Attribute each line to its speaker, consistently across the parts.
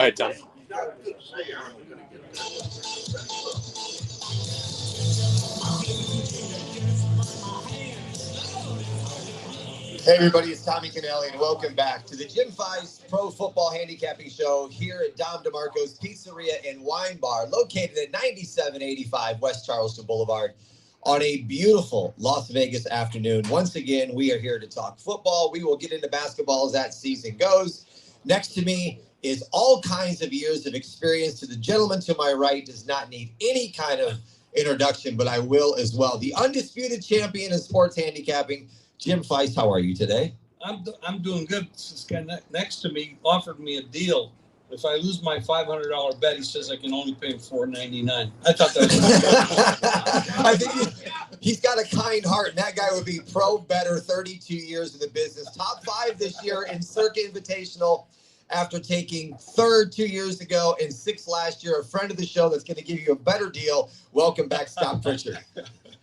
Speaker 1: All right, Tom.
Speaker 2: Hey everybody, it's Tommy Canale and welcome back to the Feist Pro Football Handicapping Show here at DeMarco's Pizzeria and Wine Bar, located at 9785 West Charleston Boulevard on a beautiful Las Vegas afternoon. Once again, we are here to talk football. We will get into basketball as that season goes. Next to me is all kinds of years of experience. To the gentleman to my right does not need any kind of introduction, but I will as well. The undisputed champion in sports handicapping, Jim Feist, how are you today?
Speaker 3: I'm doing good. This guy next to me offered me a deal. If I lose my $500 bet, he says I can only pay him $4.99. I thought that was
Speaker 2: I think he's got a kind heart, and that guy would be pro better, 32 years in the business. Top 5 this year in Circa Invitational after taking 3rd 2 years ago and 6th last year. A friend of the show that's going to give you a better deal. Welcome back, Scott Pritchard.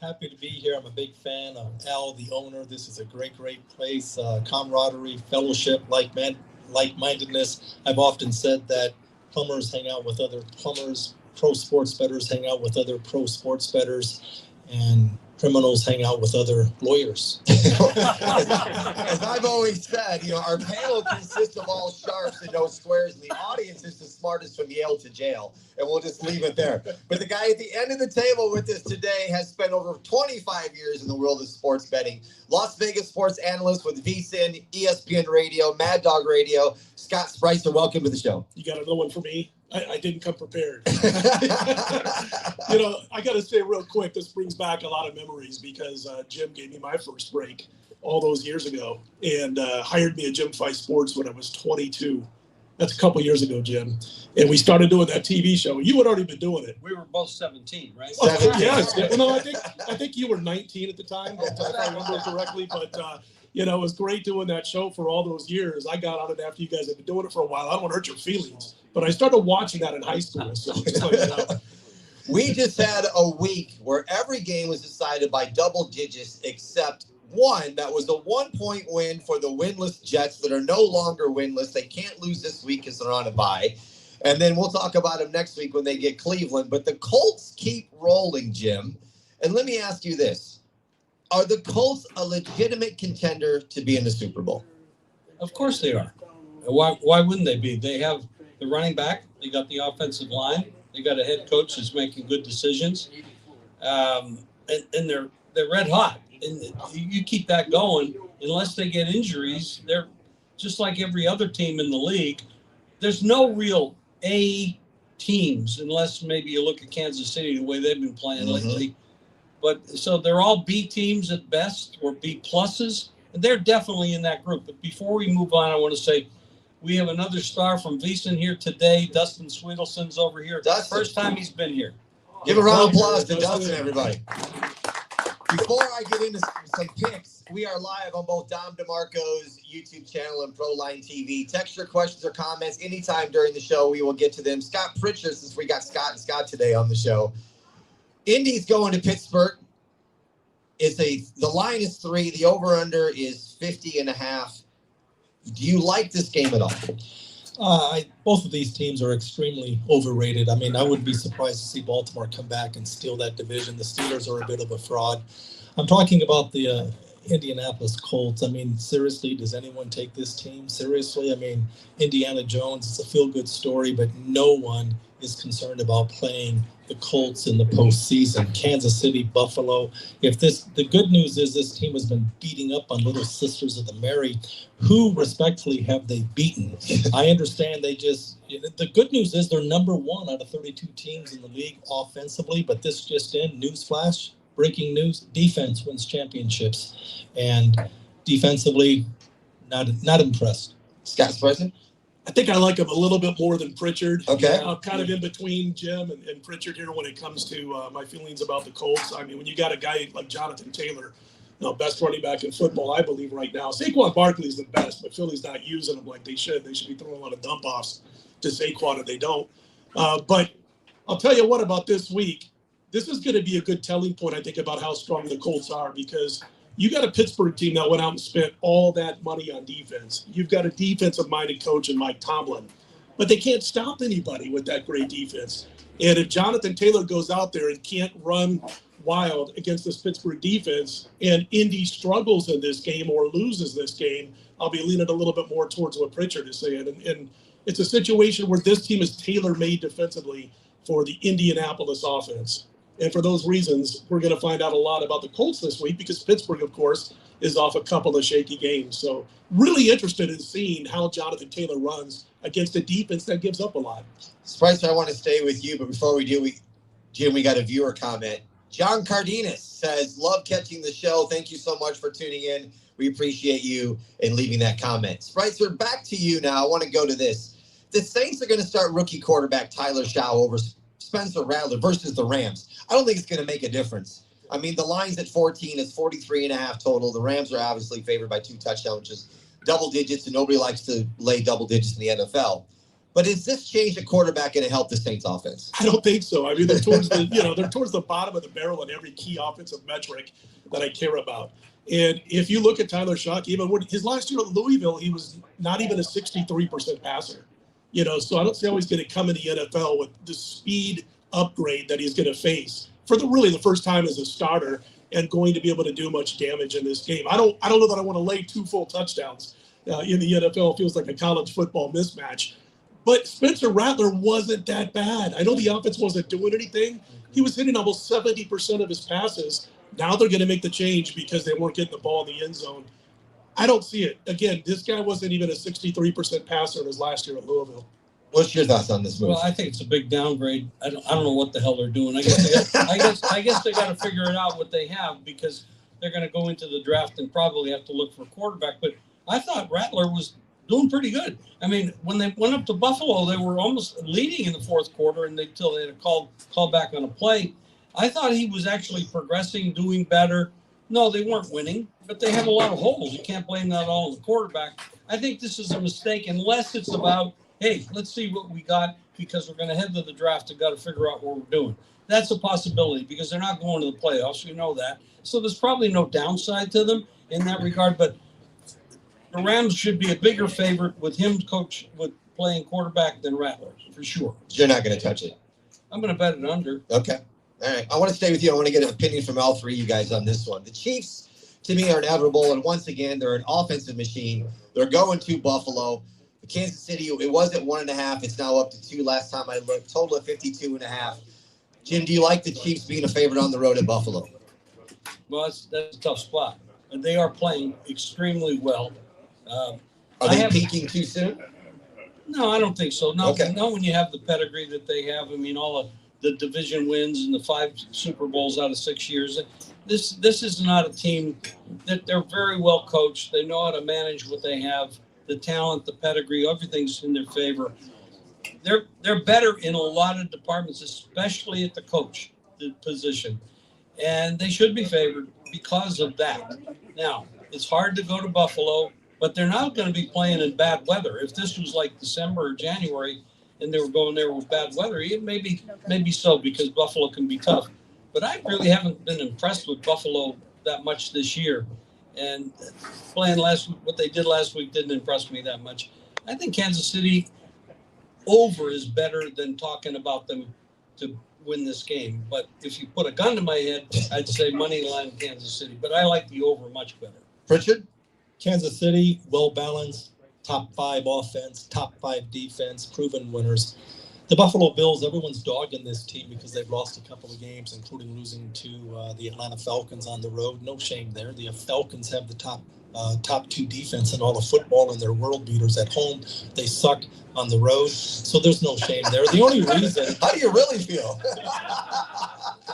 Speaker 4: Happy to be here. I'm a big fan of Al, the owner. This is a great place. Camaraderie, fellowship, like-mindedness. I've often said that plumbers hang out with other plumbers, pro sports bettors hang out with other pro sports bettors, and criminals hang out with other lawyers.
Speaker 2: As I've always said, our panel consists of all sharps and no squares, and the audience is the smartest from Yale to jail. And we'll just leave it there. But the guy at the end of the table with us today has spent over 25 years in the world of sports betting. Las Vegas sports analyst with VSiN, ESPN Radio, Mad Dog Radio. Scott Spreitzer, welcome to the show.
Speaker 5: You got another one for me? I didn't come prepared. I got to say real quick, this brings back a lot of memories because Jim gave me my first break all those years ago and hired me at Jim Feist Sports when I was 22. That's a couple years ago, Jim. And we started doing that TV show. You had already been doing it.
Speaker 3: We were both 17, right?
Speaker 2: 17.
Speaker 5: Yes. No, I think you were 19 at the time, if I remember correctly. But, it was great doing that show for all those years. I got out of it after you guys had been doing it for a while. I don't want to hurt your feelings. But I started watching that in high school. So
Speaker 2: We just had a week where every game was decided by double digits except one. That was a 1-point win for the winless Jets that are no longer winless. They can't lose this week because they're on a bye. And then we'll talk about them next week when they get Cleveland. But the Colts keep rolling, Jim. And let me ask you this. Are the Colts a legitimate contender to be in the Super Bowl?
Speaker 3: Of course they are. Why wouldn't they be? They have the running back. They got the offensive line. They got a head coach who's making good decisions. And they're red hot. And you keep that going, unless they get injuries, they're just like every other team in the league. There's no real A teams, unless maybe you look at Kansas City, the way they've been playing lately. But so they're all B teams at best, or B pluses, and they're definitely in that group. But before we move on, I want to say we have another star from VSiN here today. Dustin Swedelson's over here.
Speaker 2: Dustin.
Speaker 3: First time he's been here.
Speaker 2: Give a round of applause to Dustin, everybody. Before I get into some picks, we are live on both DeMarco's YouTube channel and Proline TV. Text your questions or comments anytime during the show. We will get to them. Scott Pritchard, since we got Scott and Scott today on the show. Indy's going to Pittsburgh. The line is 3. The over-under is 50.5. Do you like this game at all?
Speaker 4: Both of these teams are extremely overrated. I mean, I wouldn't be surprised to see Baltimore come back and steal that division. The Steelers are a bit of a fraud. I'm talking about the Indianapolis Colts. I mean, seriously, does anyone take this team seriously? I mean, Indiana Jones, it's a feel-good story, but no one is concerned about playing the Colts in the postseason. Kansas City, Buffalo. The good news is this team has been beating up on Little Sisters of the Mary. Who respectfully have they beaten? I understand the good news is they're number 1 out of 32 teams in the league offensively, but this just in, newsflash, breaking news, defense wins championships. And defensively, not impressed.
Speaker 2: Scott's present?
Speaker 5: I think I like him a little bit more than Pritchard.
Speaker 2: Okay.
Speaker 5: I'm kind of in between Jim and Pritchard here when it comes to my feelings about the Colts. I mean, when you got a guy like Jonathan Taylor, best running back in football, I believe, right now. Saquon Barkley is the best, but Philly's not using him like they should. They should be throwing a lot of dump-offs to Saquon, and they don't. But I'll tell you what about this week. This is going to be a good telling point, I think, about how strong the Colts are, because you got a Pittsburgh team that went out and spent all that money on defense. You've got a defensive-minded coach in Mike Tomlin. but they can't stop anybody with that great defense. And if Jonathan Taylor goes out there and can't run wild against this Pittsburgh defense, and Indy struggles in this game or loses this game, I'll be leaning a little bit more towards what Pritchard is saying. And it's a situation where this team is tailor-made defensively for the Indianapolis offense. And for those reasons, we're going to find out a lot about the Colts this week because Pittsburgh, of course, is off a couple of shaky games. So really interested in seeing how Jonathan Taylor runs against a defense that gives up a lot.
Speaker 2: Spreitzer, I want to stay with you, but before we do, Jim, we got a viewer comment. John Cardenas says, love catching the show. Thank you so much for tuning in. We appreciate you and leaving that comment. Spreitzer, back to you now. I want to go to this. The Saints are going to start rookie quarterback Tyler Shaw over Spencer Rattler versus the Rams. I don't think it's going to make a difference. I mean, the line's at 14. It's 43.5 total. The Rams are obviously favored by 2 touchdowns, which is double digits, and nobody likes to lay double digits in the NFL. But is this change at quarterback going to help the Saints offense?
Speaker 5: I don't think so. I mean, they're towards they're towards the bottom of the barrel in every key offensive metric that I care about. And if you look at Tyler Shaw, even when his last year at Louisville, he was not even a 63% passer. So I don't see how he's going to come in the NFL with the speed upgrade that he's going to face for the first time as a starter and going to be able to do much damage in this game. I don't know that I want to lay 2 full touchdowns in the NFL. It feels like a college football mismatch. But Spencer Rattler wasn't that bad. I know the offense wasn't doing anything. He was hitting almost 70% of his passes. Now they're going to make the change because they weren't getting the ball in the end zone. I don't see it. Again, this guy wasn't even a 63% passer in his last year at Louisville.
Speaker 2: What's your thoughts on this move?
Speaker 3: Well, I think it's a big downgrade. I don't know what the hell they're doing. I guess they got to figure it out what they have because they're going to go into the draft and probably have to look for a quarterback. But I thought Rattler was doing pretty good. I mean, when they went up to Buffalo, they were almost leading in the fourth quarter until they had a call back on a play. I thought he was actually progressing, doing better. No, they weren't winning, but they have a lot of holes. You can't blame that all on the quarterback. I think this is a mistake unless it's about, hey, let's see what we got because we're going to head to the draft and got to figure out what we're doing. That's a possibility because they're not going to the playoffs. You know that. So there's probably no downside to them in that regard, but the Rams should be a bigger favorite with him with playing quarterback than Rattler, for sure.
Speaker 2: You're not going to touch it.
Speaker 3: I'm going to bet it under.
Speaker 2: Okay. All right. I want to stay with you. I want to get an opinion from all three of you guys on this one. The Chiefs, to me, are inevitable. And once again, they're an offensive machine. They're going to Buffalo. Kansas City, it was at 1.5. It's now up to 2 last time I looked. Total of 52.5. Jim, do you like the Chiefs being a favorite on the road at Buffalo?
Speaker 3: Well, that's a tough spot. And they are playing extremely well.
Speaker 2: Are they peaking too soon?
Speaker 3: No, I don't think so. No,
Speaker 2: Okay.
Speaker 3: Not when you have the pedigree that they have. I mean, all of the division wins and the 5 Super Bowls out of 6 years. This is not a team that they're very well coached. They know how to manage what they have, the talent, the pedigree, everything's in their favor. They're better in a lot of departments, especially at the coach position. And they should be favored because of that. Now, it's hard to go to Buffalo, but they're not going to be playing in bad weather. If this was like December or January and they were going there with bad weather, it maybe so because Buffalo can be tough. But I really haven't been impressed with Buffalo that much this year. And playing what they did last week didn't impress me that much. I think Kansas City over is better than talking about them to win this game. But if you put a gun to my head, I'd say money line Kansas City. But I like the over much better.
Speaker 2: Pritchard?
Speaker 4: Kansas City, well-balanced, top 5 offense, top 5 defense, proven winners. The Buffalo Bills, everyone's dogging this team because they've lost a couple of games, including losing to the Atlanta Falcons on the road. No shame there. The Falcons have the top 2 defense in all of football, and they're world beaters at home. They suck on the road, so there's no shame there. The only reason...
Speaker 2: How do you really feel?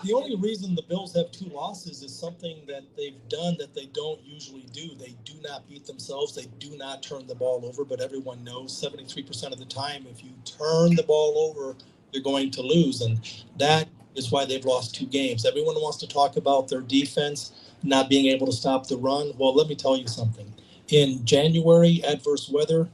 Speaker 4: The only reason the Bills have 2 losses is something that they've done that they don't usually do. They do not beat themselves. They do not turn the ball over, but everyone knows 73% of the time, if you turn the ball over, you're going to lose. And that is why they've lost 2 games. Everyone wants to talk about their defense not being able to stop the run. Well, let me tell you something. In January, adverse weather,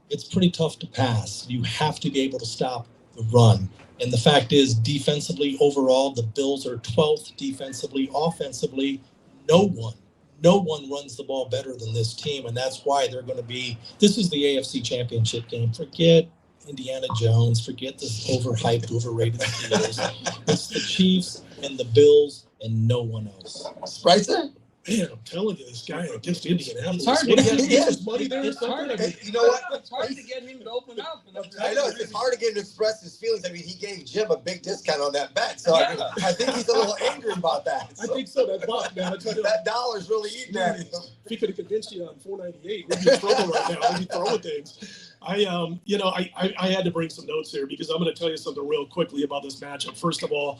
Speaker 4: it's pretty tough to pass. You have to be able to stop the run. And the fact is, defensively, overall, the Bills are 12th defensively. Offensively, no one runs the ball better than this team, and that's why they're going to be – this is the AFC Championship game. Forget Indiana Jones. Forget this overhyped, overrated Steelers. It's the Chiefs and the Bills and no one else.
Speaker 2: Spreitzer?
Speaker 5: Man, I'm telling you, this guy against Indianapolis.
Speaker 3: It's hard to
Speaker 5: What
Speaker 3: get
Speaker 5: is
Speaker 2: him-
Speaker 5: his money there or
Speaker 3: It's hard
Speaker 5: something?
Speaker 3: to
Speaker 2: You know what?
Speaker 3: It's hard to get him to open up.
Speaker 2: I know it's hard to get him to express his feelings. I mean, he gave Jim a big discount on that bet, so I, mean,
Speaker 3: Yeah.
Speaker 2: I think he's a little angry about that.
Speaker 5: I
Speaker 2: So
Speaker 5: think so. That buck, man. I tell you,
Speaker 2: that dollar's really eating at him.
Speaker 5: if he could have convinced you on 498, we'd be in trouble right now. We'd be throwing things. I had to bring some notes here because I'm going to tell you something real quickly about this matchup. First of all,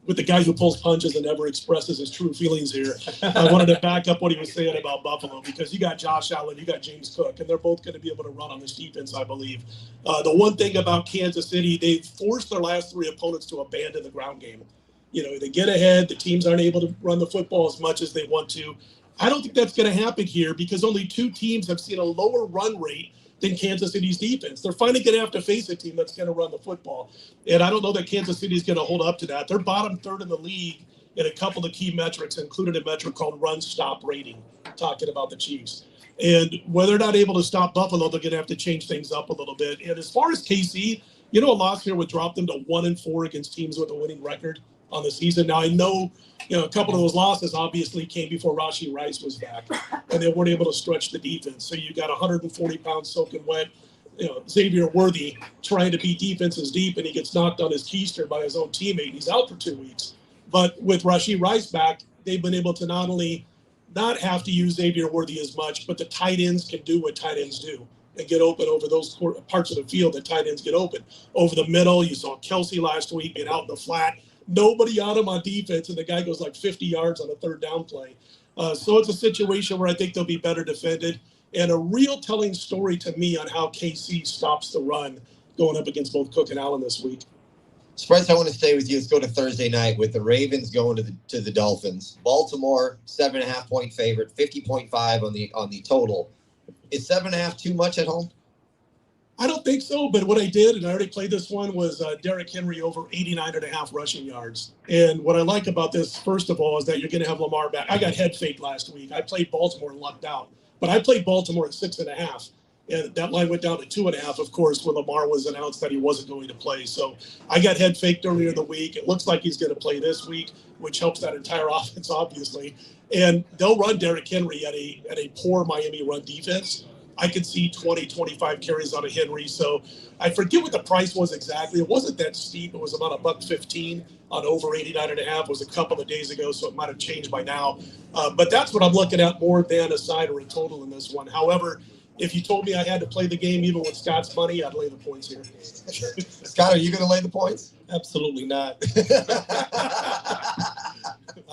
Speaker 5: with the guy who pulls punches and never expresses his true feelings here, I wanted to back up what he was saying about Buffalo because you got Josh Allen, you got James Cook, and they're both going to be able to run on this defense, I believe. The one thing about Kansas City, they've forced their last three opponents to abandon the ground game. They get ahead, the teams aren't able to run the football as much as they want to. I don't think that's going to happen here because only two teams have seen a lower run rate than Kansas City's defense. They're finally going to have to face a team that's going to run the football. And I don't know that Kansas City is going to hold up to that. They're bottom third in the league in a couple of key metrics, including a metric called run stop rating, talking about the Chiefs. And when they're not able to stop Buffalo, they're going to have to change things up a little bit. And as far as KC, a loss here would drop them to 1-4 against teams with a winning record on the season. Now, I know, a couple of those losses obviously came before Rashee Rice was back, and they weren't able to stretch the defense. So you got 140 pounds soaking wet, Xavier Worthy trying to beat defenses deep, and he gets knocked on his keister by his own teammate. He's out for 2 weeks. But with Rashee Rice back, they've been able to not only not have to use Xavier Worthy as much, but the tight ends can do what tight ends do and get open over those parts of the field that tight ends get open. Over the middle, you saw Kelsey last week get out in the flat. Nobody on him on defense, and the guy goes like 50 yards on a third down play. So it's a situation where I think they'll be better defended. And a real telling story to me on how KC stops the run going up against both Cook and Allen this week.
Speaker 2: Spreitzer, I want to stay with you. Let's go to Thursday night with the Ravens going to the Dolphins. Baltimore, 7.5-point favorite, 50.5 on the total. Is 7.5 too much at home?
Speaker 5: I don't think so, but what I did, and I already played this one, was Derrick Henry over 89.5 rushing yards. And what I like about this, first of all, is that you're going to have Lamar back. I got head faked last week. I played Baltimore and lucked out. But I played Baltimore at 6.5. And that line went down to 2.5, of course, when Lamar was announced that he wasn't going to play. So I got head faked earlier in the week. It looks like he's going to play this week, which helps that entire offense, obviously. And they'll run Derrick Henry at a poor Miami run defense. I could see 20, 25 carries out of Henry. So I forget what the price was exactly. It wasn't that steep. It was about $1.15 on over 89.5. It was a couple of days ago, so it might have changed by now. But that's what I'm looking at more than a side or a total in this one. However, if you told me I had to play the game even with Scott's money, I'd lay the points here.
Speaker 2: Scott, are you going to lay the points?
Speaker 4: Absolutely not.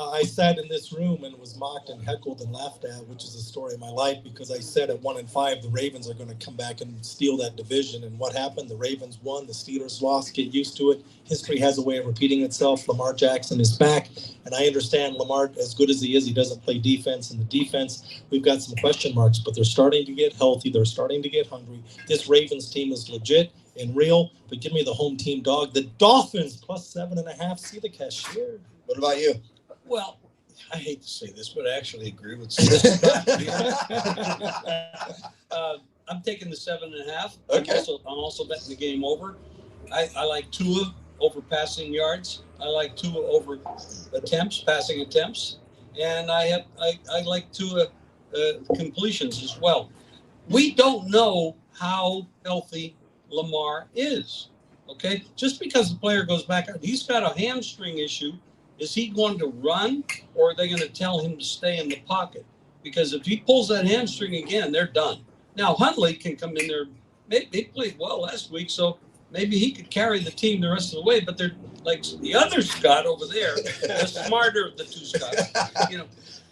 Speaker 4: I sat in this room and was mocked and heckled and laughed at, which is the story of my life, because I said at 1-5, the Ravens are going to come back and steal that division. And what happened? The Ravens won, the Steelers lost. Get used to it. History has a way of repeating itself. Lamar Jackson is back, and I understand Lamar, as good as he is, he doesn't play defense. And the defense, we've got some question marks, but they're starting to get healthy. They're starting to get hungry. This Ravens team is legit and real, but give me the home team dog. The Dolphins plus 7.5. See the cashier.
Speaker 2: What about you?
Speaker 3: Well, I hate to say this, but I actually agree with I'm taking the 7.5.
Speaker 2: Okay.
Speaker 3: I'm also betting the game over. I like Tua over passing yards. I like Tua over passing attempts, and I like Tua completions as well. We don't know how healthy Lamar is. Okay, just because the player goes back, he's got a hamstring issue. Is he going to run, or are they going to tell him to stay in the pocket? Because if he pulls that hamstring again, they're done. Now, Huntley can come in there. They played well last week, so maybe he could carry the team the rest of the way. But they're like the other Scott over there, the smarter of the two Scotts.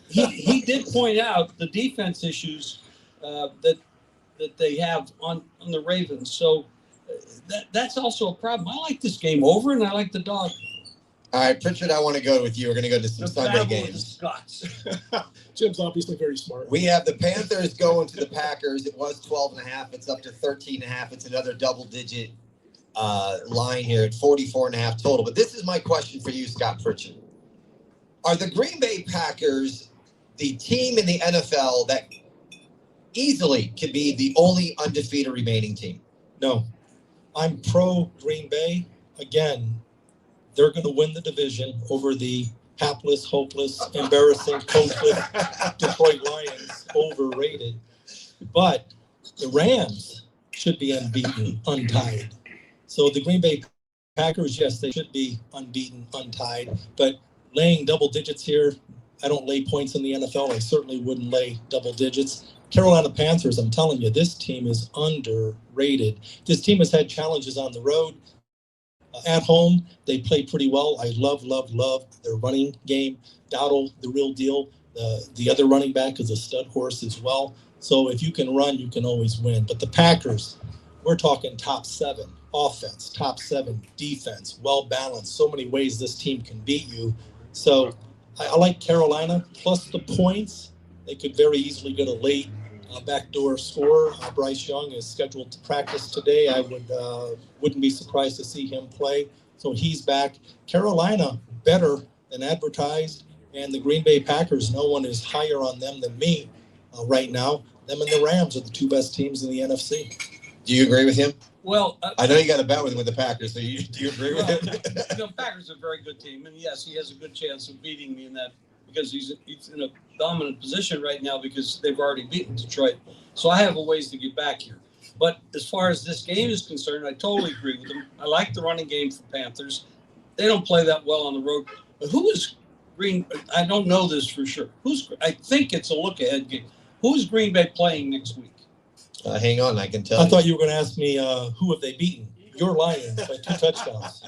Speaker 3: He did point out the defense issues that they have on the Ravens. So that's also a problem. I like this game over, and I like the dog.
Speaker 2: All right, Pritchard, I want to go with you. We're going to go to some Sunday games.
Speaker 3: Scots.
Speaker 5: Jim's obviously very smart.
Speaker 2: We have the Panthers going to the Packers. It was 12.5. It's up to 13.5. It's another double-digit line here at 44.5 total. But this is my question for you, Scott Pritchard. Are the Green Bay Packers the team in the NFL that easily could be the only undefeated remaining team?
Speaker 4: No. I'm pro Green Bay. Again, they're going to win the division over the hapless, hopeless, embarrassing, coachless Detroit Lions, overrated. But the Rams should be unbeaten, untied. So the Green Bay Packers, yes, they should be unbeaten, untied. But laying double digits here, I don't lay points in the NFL. I certainly wouldn't lay double digits. Carolina Panthers, I'm telling you, this team is underrated. This team has had challenges on the road. At home, they play pretty well. I love their running game. Dowdle, the real deal. The other running back is a stud horse as well. So if you can run, you can always win. But the Packers, we're talking top 7 offense, top 7 defense, well-balanced. So many ways this team can beat you. So I like Carolina plus the points. They could very easily get a late backdoor scorer. Bryce Young is scheduled to practice today. I wouldn't be surprised to see him play. So he's back. Carolina better than advertised, and the Green Bay Packers, no one is higher on them than me right now. Them and the Rams are the 2 best teams in the NFC.
Speaker 2: Do you agree with him?
Speaker 3: Well,
Speaker 2: I know you got a bet with him with the Packers, so do you agree with him?
Speaker 3: The Packers are a very good team, and yes, he has a good chance of beating me in that because he's in a dominant position right now because they've already beaten Detroit. So I have a ways to get back here. But as far as this game is concerned, I totally agree with him. I like the running game for Panthers. They don't play that well on the road. But who is Green? I don't know this for sure. I think it's a look-ahead game. Who's Green Bay playing next week?
Speaker 2: Hang on, I can tell
Speaker 4: I thought you were going to ask me who have they beaten? Your Lions by 2 touchdowns.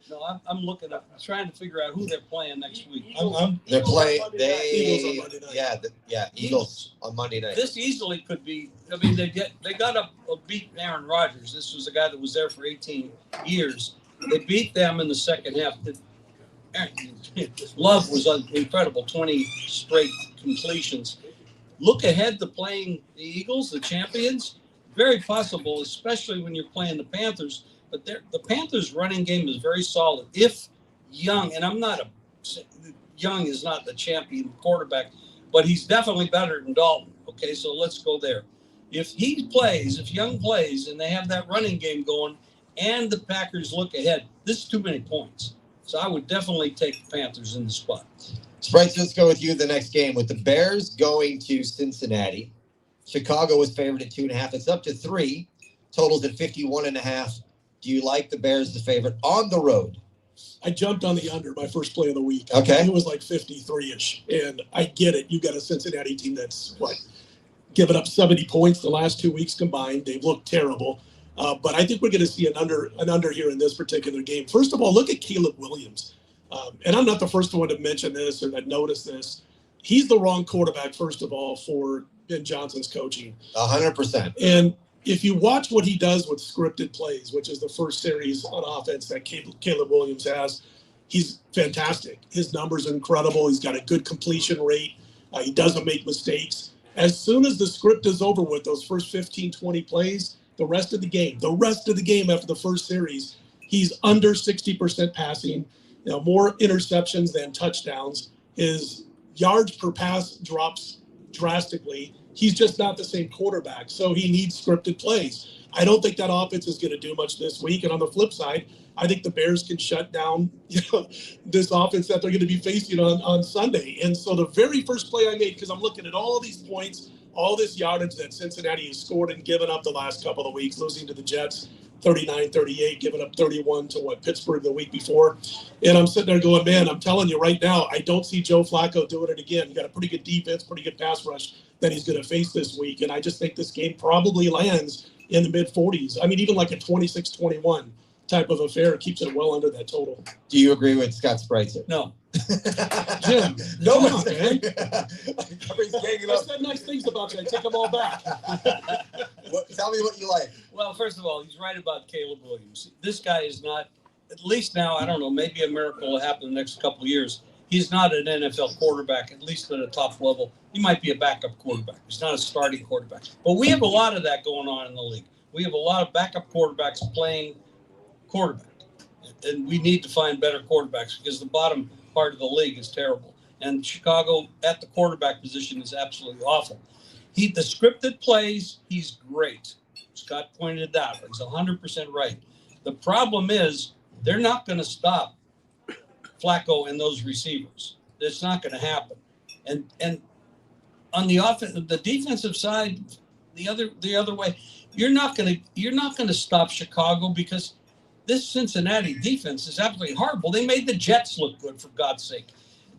Speaker 3: No, I'm looking up, trying to figure out who they're playing next week.
Speaker 2: They're playing.
Speaker 5: Eagles on Monday night.
Speaker 2: Eagles on Monday night.
Speaker 3: This easily could be. I mean, they got a beat Aaron Rodgers. This was a guy that was there for 18 years. They beat them in the second half. Love was incredible. 20 straight completions. Look ahead to playing the Eagles, the champions. Very possible, especially when you're playing the Panthers. But the Panthers' running game is very solid. If Young, and Young is not the champion quarterback, but he's definitely better than Dalton. Okay, so let's go there. If Young plays, and they have that running game going, and the Packers look ahead, this is too many points. So I would definitely take the Panthers in the spot.
Speaker 2: Spreitzer, let's go with you the next game. With the Bears going to Cincinnati, Chicago was favored at 2.5. It's up to 3. Totals at 51.5. Do you like the Bears the favorite on the road?
Speaker 5: I jumped on the under my first play of the week.
Speaker 2: Okay.
Speaker 5: It was like 53-ish. And I get it. You've got a Cincinnati team that's, given up 70 points the last 2 weeks combined. They've looked terrible. But I think we're going to see an under here in this particular game. First of all, look at Caleb Williams. And I'm not the first one to mention this or that notice this. He's the wrong quarterback, first of all, for Ben Johnson's coaching.
Speaker 2: 100%.
Speaker 5: And if you watch what he does with scripted plays, which is the first series on offense that Caleb Williams has, he's fantastic. His numbers are incredible. He's got a good completion rate. He doesn't make mistakes. As soon as the script is over with, those first 15, 20 plays, the rest of the game after the first series, he's under 60% passing, more interceptions than touchdowns. His yards per pass drops drastically. He's just not the same quarterback, so he needs scripted plays. I don't think that offense is going to do much this week. And on the flip side, I think the Bears can shut down this offense that they're going to be facing on Sunday. And so the very first play I made, because I'm looking at all these points, all this yardage that Cincinnati has scored and given up the last couple of weeks, losing to the Jets 39-38, giving up 31 to Pittsburgh the week before. And I'm sitting there going, man, I'm telling you right now, I don't see Joe Flacco doing it again. He got a pretty good defense, pretty good pass rush that he's going to face this week. And I just think this game probably lands in the mid-40s. I mean, even like a 26-21 type of affair keeps it well under that total.
Speaker 2: Do you agree with Scott Spreitzer?
Speaker 3: No.
Speaker 5: Jim,
Speaker 2: No
Speaker 5: come
Speaker 2: one's
Speaker 5: on, man.
Speaker 2: I
Speaker 5: I said nice things about you. I take them all back.
Speaker 2: Tell me what you like.
Speaker 3: Well, first of all, he's right about Caleb Williams. This guy is not, at least now, I don't know, maybe a miracle will happen in the next couple of years. He's not an NFL quarterback, at least at a top level. He might be a backup quarterback. He's not a starting quarterback. But we have a lot of that going on in the league. We have a lot of backup quarterbacks playing quarterback. And we need to find better quarterbacks because the bottom part of the league is terrible. And Chicago at the quarterback position is absolutely awful. The scripted plays, he's great. Scott pointed it out. He's 100% right. The problem is they're not going to stop Flacco and those receivers. It's not going to happen. And on the defensive side, the other way, you're not going to stop Chicago, because this Cincinnati defense is absolutely horrible. They made the Jets look good, for God's sake.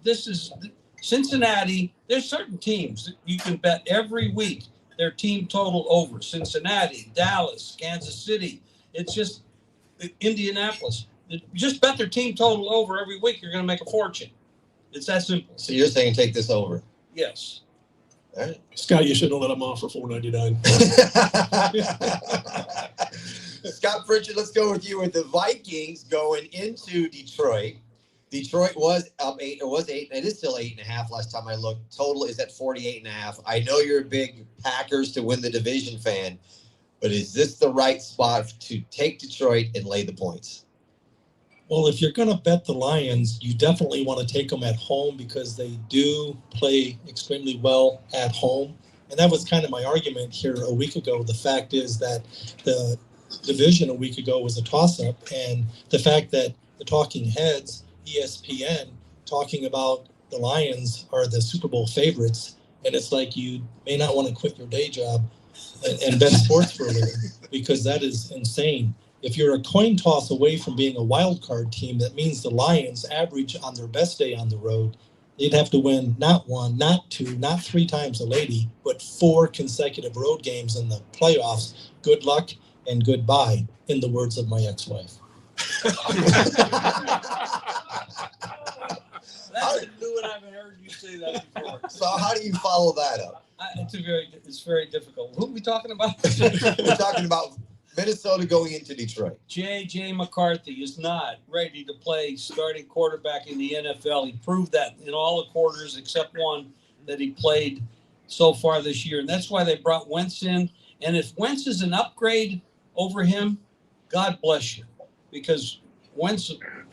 Speaker 3: This is Cincinnati. There's certain teams that you can bet every week their team total over. Cincinnati, Dallas, Kansas City. It's just Indianapolis. Just bet their team total over every week. You're going to make a fortune. It's that simple.
Speaker 2: So you're saying take this over?
Speaker 3: Yes.
Speaker 2: All right.
Speaker 5: Scott, you shouldn't have let him off for $4.99.
Speaker 2: Scott Pritchard, let's go with you with the Vikings going into Detroit. Detroit was up 8. It was 8. It is still 8.5 last time I looked. Total is at 48.5. I know you're a big Packers to win the division fan, but is this the right spot to take Detroit and lay the points?
Speaker 4: Well, if you're going to bet the Lions, you definitely want to take them at home, because they do play extremely well at home. And that was kind of my argument here a week ago. The fact is that the division a week ago was a toss-up, and the fact that the talking heads, ESPN, talking about the Lions are the Super Bowl favorites, and it's like you may not want to quit your day job and bet sports for a living, because that is insane. If you're a coin toss away from being a wild card team, that means the Lions average on their best day on the road, they'd have to win not 1, not 2, not 3 times a lady, but 4 consecutive road games in the playoffs. Good luck and goodbye, in the words of my ex-wife.
Speaker 3: That's new, and I haven't heard you say that before.
Speaker 2: So how do you follow that up?
Speaker 3: It's very difficult. Who are we talking about?
Speaker 2: We're talking about Minnesota going into Detroit.
Speaker 3: J.J. McCarthy is not ready to play starting quarterback in the NFL. He proved that in all the quarters except one that he played so far this year. And that's why they brought Wentz in. And if Wentz is an upgrade over him, God bless you. Because Wentz,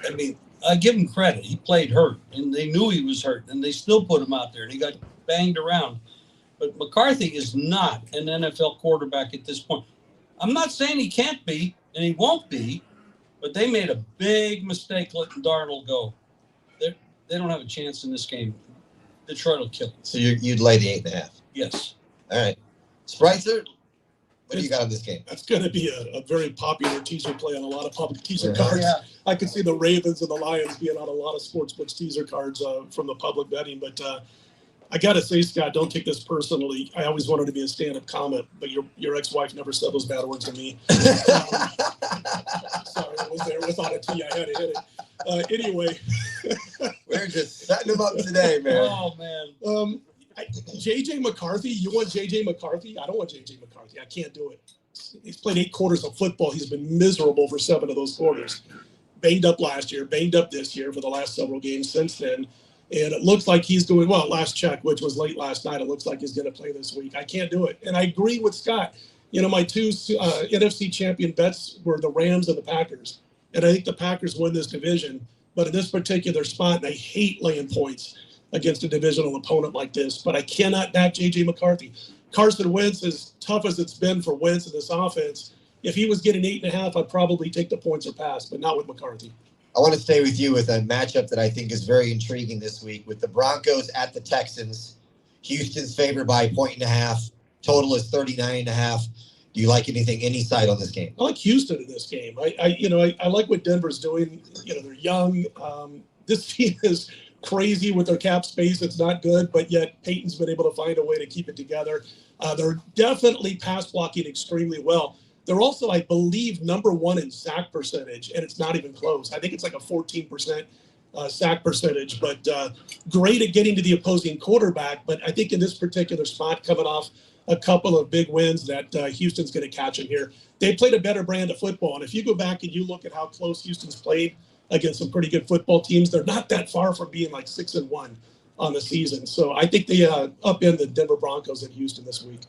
Speaker 3: I mean, I give him credit. He played hurt, and they knew he was hurt, and they still put him out there, and he got banged around. But McCarthy is not an NFL quarterback at this point. I'm not saying he can't be, and he won't be, but they made a big mistake letting Darnold go. They don't have a chance in this game. Detroit will kill him.
Speaker 2: So you'd lay the 8.5.
Speaker 3: Yes.
Speaker 2: All right. Spreitzer, what do you got on this game?
Speaker 5: That's going to be a very popular teaser play on a lot of public teaser cards.
Speaker 3: Yeah.
Speaker 5: I could see the Ravens and the Lions being on a lot of sportsbooks teaser cards from the public betting. But I got to say, Scott, don't take this personally. I always wanted to be a stand-up comic, but your ex-wife never said those bad words to me. Sorry, it was there. It was on a tee. I had to hit it. Anyway.
Speaker 2: We're just setting them up today, man.
Speaker 3: Oh, man.
Speaker 5: J.J. McCarthy, you want J.J. McCarthy? I don't want J.J. McCarthy. I can't do it. He's played 8 quarters of football. He's been miserable for 7 of those quarters. Banged up last year, banged up this year for the last several games since then. And it looks like he's doing well. Last check, which was late last night, it looks like he's going to play this week. I can't do it. And I agree with Scott. You know, my 2 NFC champion bets were the Rams and the Packers. And I think the Packers win this division. But in this particular spot, and I hate laying points against a divisional opponent like this, but I cannot back J.J. McCarthy. Carson Wentz, as tough as it's been for Wentz in this offense, if he was getting 8.5, I'd probably take the points or pass, but not with McCarthy.
Speaker 2: I want to stay with you with a matchup that I think is very intriguing this week with the Broncos at the Texans. Houston's favored by 1.5. Total is 39.5. Do you like any side on this game?
Speaker 5: I like Houston in this game. I like what Denver's doing. You know, they're young. This team is crazy with their cap space. It's not good, but yet Peyton's been able to find a way to keep it together. They're definitely pass blocking extremely well. They're also, I believe, number 1 in sack percentage, and it's not even close. I think it's like a 14% sack percentage, but great at getting to the opposing quarterback. But I think in this particular spot, coming off a couple of big wins, that Houston's going to catch him here. They played a better brand of football, and if you go back and you look at how close Houston's played against some pretty good football teams, they're not that far from being like 6-1 on the season. So I think they upend the Denver Broncos at Houston this week.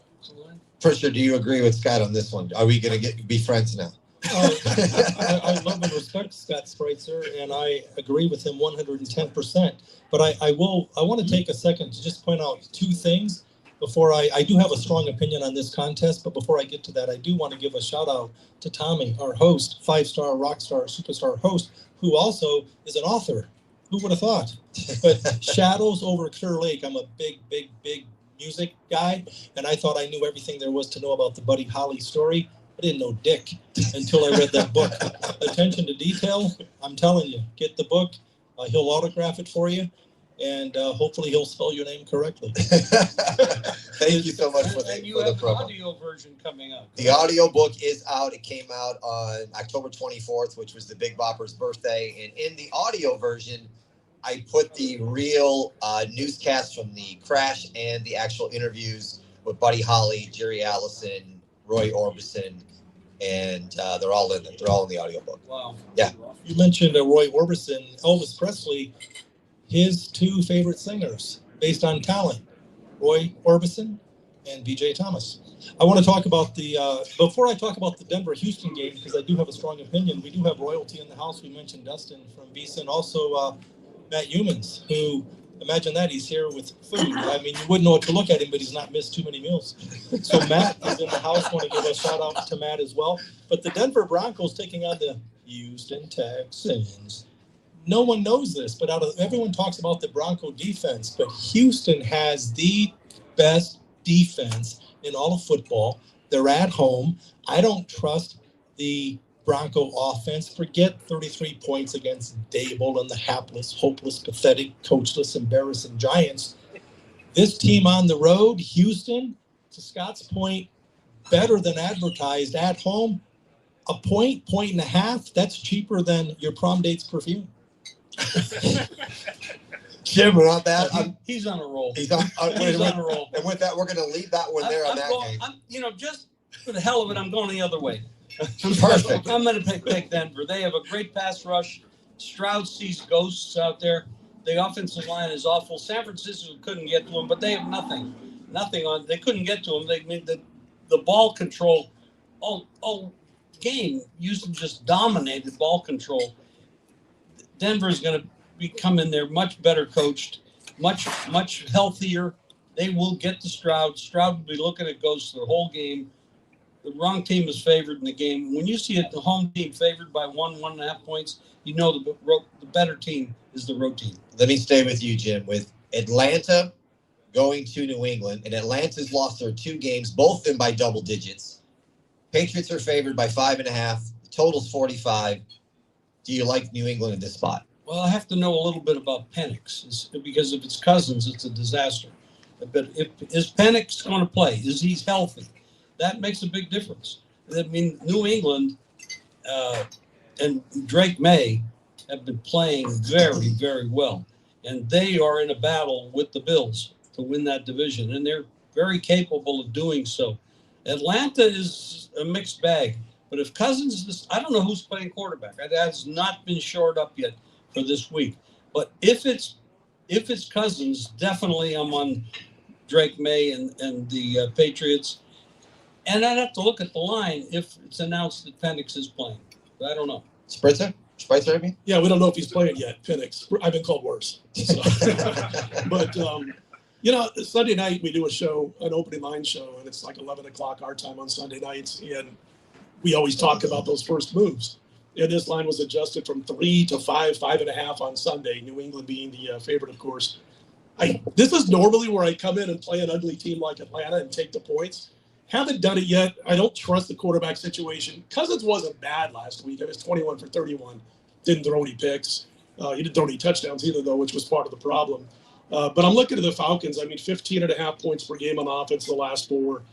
Speaker 2: Pritchard, do you agree with Scott on this one? Are we going to be friends now?
Speaker 4: I love and respect Scott Spreitzer, and I agree with him 110%. But I want to take a second to just point out 2 things. before I do have a strong opinion on this contest, but before I get to that, I do want to give a shout out to Tommy, our host, 5-star, rock star, superstar host, who also is an author. Who would have thought? But Shadows Over Clear Lake, I'm a big music guy, and I thought I knew everything there was to know about the Buddy Holly story. I didn't know dick until I read that book. Attention to detail, I'm telling you, get the book. He'll autograph it for you, and hopefully he'll spell your name correctly.
Speaker 2: Thank you so much for
Speaker 3: And you
Speaker 2: the
Speaker 3: have an
Speaker 2: promo.
Speaker 3: audio version coming up.
Speaker 2: The audio book is out. It came out on October 24th, which was the Big Bopper's birthday. And in the audio version, I put the real newscast from the crash and the actual interviews with Buddy Holly, Jerry Allison, Roy Orbison, and they're all in it. They're all in the audio book.
Speaker 3: Wow.
Speaker 2: Yeah.
Speaker 4: You mentioned Roy Orbison, Elvis Presley, his two favorite singers based on talent, Roy Orbison and B.J. Thomas. I want to talk about before I talk about the Denver-Houston game, because I do have a strong opinion, we do have royalty in the house. We mentioned Dustin from Beeson, also Matt Humans, who, imagine that, he's here with food. I mean, you wouldn't know what to look at him, but he's not missed too many meals. So Matt is in the house. Want to give a shout out to Matt as well. But the Denver Broncos taking on the Houston Texans. No one knows this, but everyone talks about the Bronco defense, but Houston has the best defense in all of football. They're at home. I don't trust the Bronco offense. Forget 33 points against Dable and the hapless, hopeless, pathetic, coachless, embarrassing Giants. This team on the road, Houston, to Scott's point, better than advertised. At home, a point and a half, that's cheaper than your prom date's perfume.
Speaker 2: Jim, we're not that.
Speaker 3: He's on a roll.
Speaker 2: He's on
Speaker 3: a roll.
Speaker 2: And with that, we're going to leave that one there on that game.
Speaker 3: Just for the hell of it, I'm going the other way.
Speaker 2: Perfect.
Speaker 3: I'm going to pick Denver. They have a great pass rush. Stroud sees ghosts out there. The offensive line is awful. San Francisco couldn't get to him, but they have nothing on. They couldn't get to him. They made the ball control all game. Houston just dominated ball control. Denver is going to come in there much better coached, much healthier. They will get to Stroud. Stroud will be looking at ghosts the whole game. The wrong team is favored in the game. When you see the home team favored by 1.5 points, you know the better team is the road team.
Speaker 2: Let me stay with you, Jim, with Atlanta going to New England, and Atlanta's lost their 2 games, both of them by double digits. Patriots are favored by 5.5. The total's 45. Do you like New England in this spot?
Speaker 3: Well, I have to know a little bit about Penix, because if it's Cousins, it's a disaster. But is Penix going to play? Is he healthy? That makes a big difference. I mean, New England and Drake May have been playing very, very well. And they are in a battle with the Bills to win that division. And they're very capable of doing so. Atlanta is a mixed bag. But if Cousins is, I don't know who's playing quarterback. That has not been shored up yet for this week. But if it's Cousins, definitely I'm on Drake May and the Patriots. And I'd have to look at the line if it's announced that Penix is playing. But I don't know.
Speaker 2: Spritzer, I mean?
Speaker 5: Yeah, we don't know if he's playing yet, Penix. I've been called worse. So. But, Sunday night we do a show, an opening line show, and it's like 11 o'clock our time on Sunday nights. And we always talk about those first moves. And this line was adjusted from 3 to 5, 5.5 on Sunday, New England being the favorite, of course. This is normally where I come in and play an ugly team like Atlanta and take the points. Haven't done it yet. I don't trust the quarterback situation. Cousins wasn't bad last week. It was 21 for 31. Didn't throw any picks. He didn't throw any touchdowns either, though, which was part of the problem. But I'm looking at the Falcons. 15.5 points per game on offense the last 4.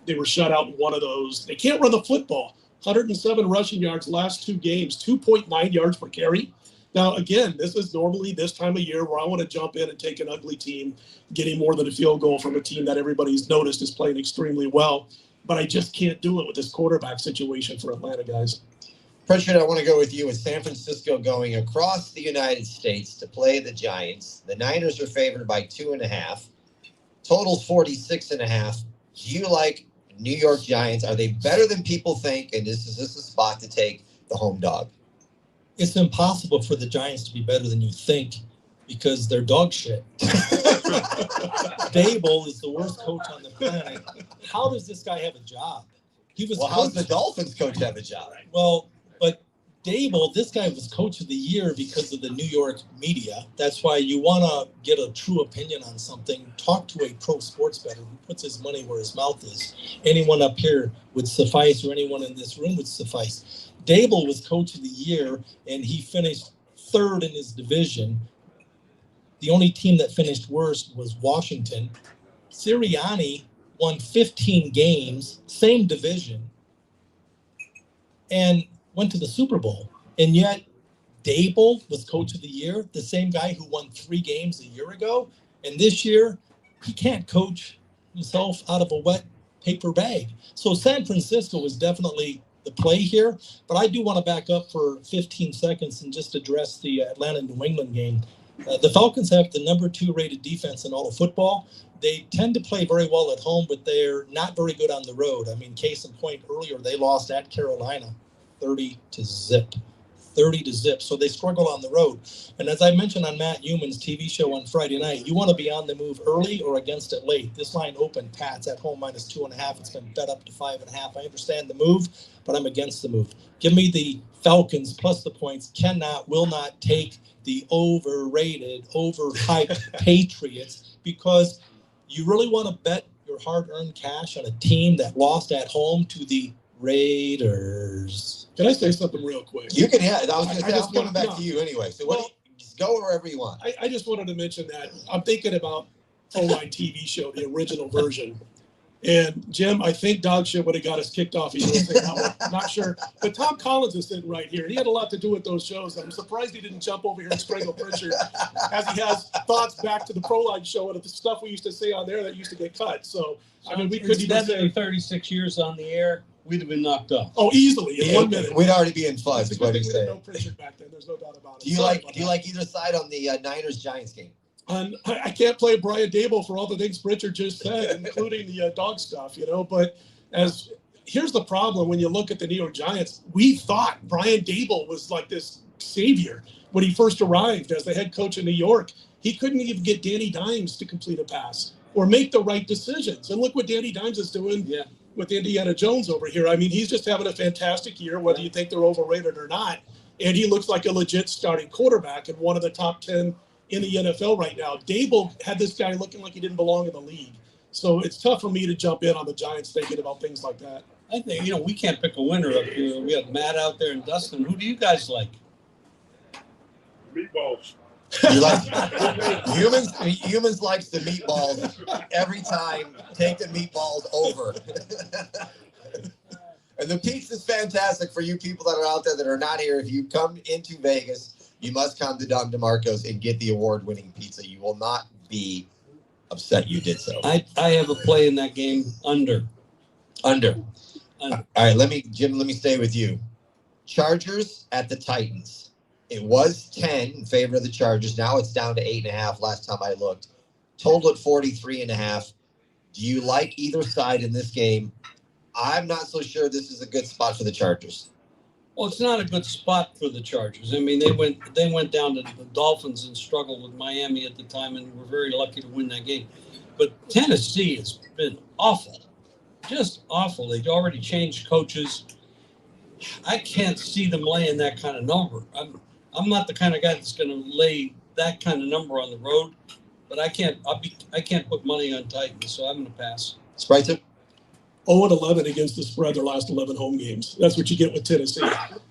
Speaker 5: They were shut out in one of those. They can't run the football. 107 rushing yards last 2 games, 2.9 yards per carry. Now, again, this is normally this time of year where I want to jump in and take an ugly team, getting more than a field goal from a team that everybody's noticed is playing extremely well. But I just can't do it with this quarterback situation for Atlanta, guys.
Speaker 2: Pritchard, I want to go with you with San Francisco going across the United States to play the Giants. The Niners are favored by 2.5. Total's 46.5. Do you like New York Giants? Are they better than people think? And is this a spot to take the home dog?
Speaker 4: It's impossible for the Giants to be better than you think because they're dog shit. Dable is the worst coach on the planet. How does this guy have a job? He was.
Speaker 2: Well, how's the Dolphins coach have a job?
Speaker 4: Well, but Dable, this guy was coach of the year because of the New York media. That's why you want to get a true opinion on something. Talk to a pro sports bettor who puts his money where his mouth is. Anyone up here would suffice, or anyone in this room would suffice. Dable was coach of the year, and he finished third in his division. The only team that finished worst was Washington. Sirianni won 15 games, same division, and went to the Super Bowl. And yet Dable was coach of the year, the same guy who won 3 games a year ago. And this year, he can't coach himself out of a wet paper bag. So San Francisco is definitely the play here. But I do want to back up for 15 seconds and just address the Atlanta-New England game. The Falcons have the number 2 rated defense in all of football. They tend to play very well at home, but they're not very good on the road. I mean, case in point, earlier they lost at Carolina 30-0. 30-0. So they struggle on the road. And as I mentioned on Matt Human's TV show on Friday night, you want to be on the move early or against it late. This line opened Pats at home -2.5. It's been bet up to 5.5. I understand the move, but I'm against the move. Give me the Falcons plus the points. Will not take the overrated, overhyped Patriots, because you really want to bet your hard-earned cash on a team that lost at home to the Raiders.
Speaker 5: Can I say something real quick?
Speaker 2: You can, yeah. I was going to say, I'm coming back to you anyway. So just go wherever you want.
Speaker 5: I just wanted to mention that I'm thinking about Proline TV show, the original version. And Jim, I think dog shit would have got us kicked off. I'm not sure. But Tom Collins is sitting right here. He had a lot to do with those shows. I'm surprised he didn't jump over here and strangle Pritchard, as he has thoughts back to the Proline show and the stuff we used to say on there that used to get cut. So, I mean, we could even say
Speaker 3: 36 years on the air, we'd have been knocked off.
Speaker 5: Oh, easily in 1 minute.
Speaker 2: We'd already be in fuzz. Is what he's saying.
Speaker 5: No Pritchard back then. There's no doubt about it.
Speaker 2: Do you like either side on the Niners-Giants game?
Speaker 5: I can't play Brian Dable for all the things Pritchard just said, including the dog stuff, But here's the problem when you look at the New York Giants. We thought Brian Dable was like this savior when he first arrived as the head coach in New York. He couldn't even get Danny Dimes to complete a pass or make the right decisions. And look what Danny Dimes is doing with Indiana Jones over here. I mean, he's just having a fantastic year, whether you think they're overrated or not. And he looks like a legit starting quarterback and one of the top 10 in the NFL right now. Dable had this guy looking like he didn't belong in the league. So it's tough for me to jump in on the Giants thinking about things like that.
Speaker 3: I think, we can't pick a winner up here. We have Matt out there and Dustin. Who do you guys like?
Speaker 1: Meatballs.
Speaker 2: You like humans likes the meatballs every time. Take the meatballs over. And the pizza's fantastic for you people that are out there that are not here. If you come into Vegas, you must come to DeMarco's and get the award-winning pizza. You will not be upset you did so.
Speaker 3: I have a play in that game under.
Speaker 2: All right, let me stay with you. Chargers at the Titans. It was 10 in favor of the Chargers. Now it's down to 8.5 last time I looked. Total at 43.5. Do you like either side in this game? I'm not so sure this is a good spot for the Chargers.
Speaker 3: Well, it's not a good spot for the Chargers. I mean, they went down to the Dolphins and struggled with Miami at the time, and were very lucky to win that game. But Tennessee has been awful, just awful. They've already changed coaches. I can't see them laying that kind of number. I'm not the kind of guy that's going to lay that kind of number on the road, but I can't put money on Titans, so I'm going to pass.
Speaker 2: Spreitzer?
Speaker 5: 0-11 against the spread their last 11 home games. That's what you get with Tennessee.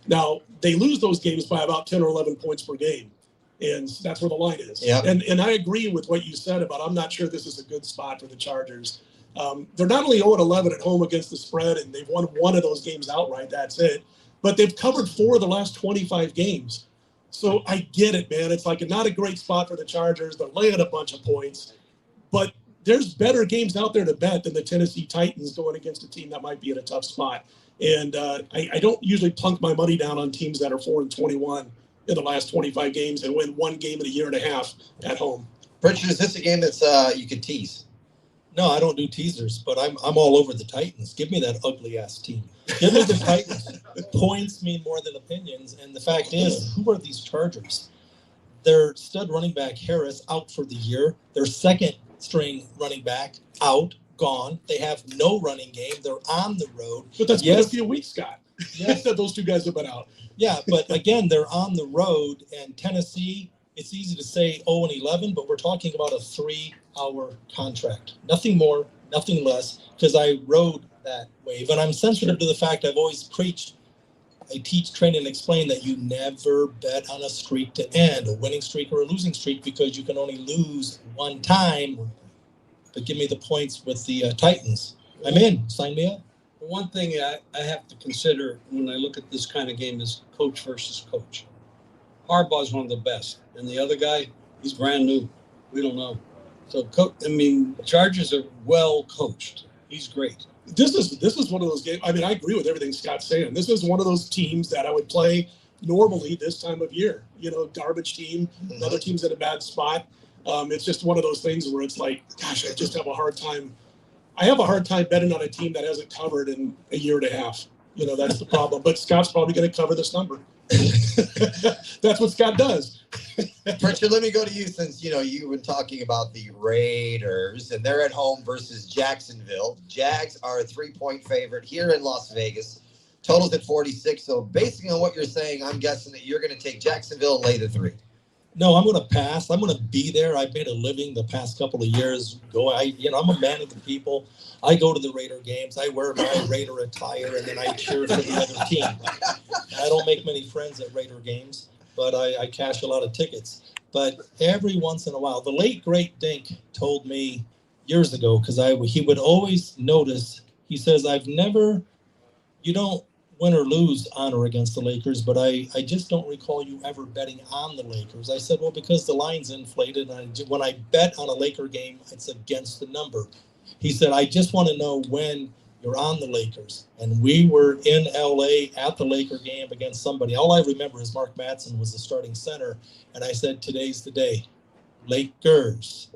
Speaker 5: Now, they lose those games by about 10 or 11 points per game, and that's where the line is.
Speaker 2: Yeah.
Speaker 5: And I agree with what you said about I'm not sure this is a good spot for the Chargers. They're not only 0-11 at home against the spread, and they've won one of those games outright, that's it, but they've covered 4 of the last 25 games. So I get it, man. It's like not a great spot for the Chargers. They're laying a bunch of points, but there's better games out there to bet than the Tennessee Titans going against a team that might be in a tough spot. And I don't usually plunk my money down on teams that are 4-21 in the last 25 games and win one game in a year and a half at home.
Speaker 2: Pritchard, is this a game that's you could tease?
Speaker 4: No, I don't do teasers, but I'm all over the Titans. Give me that ugly ass team. Give me the Titans. Points mean more than opinions. And the fact is, who are these Chargers? their stud running back Harris out for the year. Their second string running back out, gone. They have no running game. They're on the road.
Speaker 5: But that's been a few weeks, Scott.
Speaker 4: Yes.
Speaker 5: That those two guys have been out.
Speaker 4: Yeah, but again, they're on the road, and Tennessee, it's easy to say 0-11, but we're talking about a 3-hour contract. Nothing more, nothing less, because I rode that wave. And I'm sensitive to the fact I've always preached, I teach, train, and explain that you never bet on a streak to end, a winning streak or a losing streak, because you can only lose one time. But give me the points with the Titans. I'm in. Sign me up.
Speaker 3: One thing I have to consider when I look at this kind of game is coach versus coach. Harbaugh's one of the best, and the other guy, he's brand new. We don't know. So, Chargers are well coached. He's great.
Speaker 5: This is one of those games. I mean, I agree with everything Scott's saying. This is one of those teams that I would play normally this time of year. You know, garbage team. Another team's in a bad spot. It's just one of those things where it's like, gosh, I just have a hard time. I have a hard time betting on a team that hasn't covered in a year and a half. You know, that's the problem. But Scott's probably going to cover this number. That's what Scott does.
Speaker 2: Pritchard, let me go to you, since you've been talking about the Raiders, and they're at home versus Jacksonville. Jags are a 3-point favorite here in Las Vegas. Total's at 46. So based on what you're saying, I'm guessing that you're going to take Jacksonville and lay the 3.
Speaker 4: No, I'm going to pass. I'm going to be there. I've made a living the past couple of years. I'm a man of the people. I go to the Raider games. I wear my Raider attire, and then I cheer for the other team. I don't make many friends at Raider games, but I cash a lot of tickets. But every once in a while, the late, great Dink told me years ago, because he would always notice, he says, you don't win or lose on or against the Lakers, but I just don't recall you ever betting on the Lakers. I said, well, because the line's inflated, and when I bet on a Laker game, it's against the number. He said, I just want to know when you're on the Lakers. And we were in L.A. at the Laker game against somebody. All I remember is Mark Madsen was the starting center, and I said, today's the day. Lakers,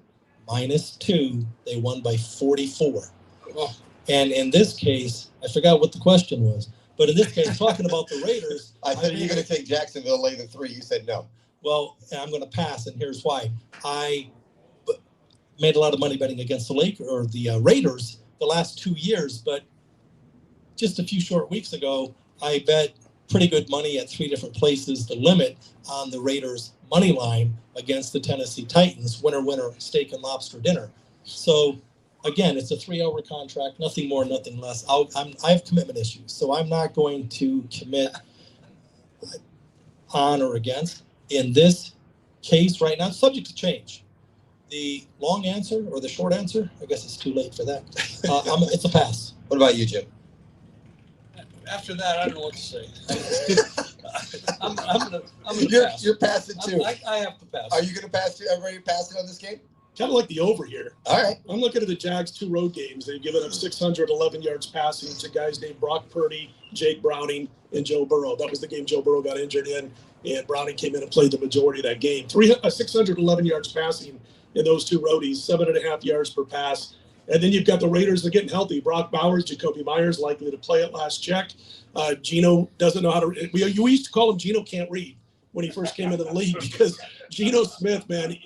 Speaker 4: -2. They won by 44.
Speaker 3: Oh.
Speaker 4: And in this case, I forgot what the question was. But in this case, talking about the Raiders,
Speaker 2: I said, are you going to take Jacksonville, lay the 3? You said no.
Speaker 4: Well, I'm going to pass, and here's why. I made a lot of money betting against the Raiders the last 2 years, but just a few short weeks ago, I bet pretty good money at 3 different places, the limit on the Raiders money line against the Tennessee Titans, winner, steak and lobster dinner. So again, it's a 3-hour contract, nothing more, nothing less. I have commitment issues, so I'm not going to commit on or against. In this case right now, it's subject to change. The long answer or the short answer, I guess it's too late for that. It's a pass.
Speaker 2: What about you, Jim?
Speaker 3: After that, I don't know what to say. I'm gonna pass.
Speaker 2: You're passing too.
Speaker 3: I have to pass.
Speaker 2: Are you going to pass too? Everybody passing on this game?
Speaker 5: Kind of like the over here.
Speaker 2: All right.
Speaker 5: I'm looking at the Jags' 2 road games. They've given up 611 yards passing to guys named Brock Purdy, Jake Browning, and Joe Burrow. That was the game Joe Burrow got injured in, and Browning came in and played the majority of that game. 611 yards passing in those 2 roadies, 7.5 yards per pass. And then you've got the Raiders. They're getting healthy. Brock Bowers, Jacoby Myers likely to play at last check. Geno doesn't know how to – we used to call him Geno can't read when he first came into the league, because Geno Smith, man,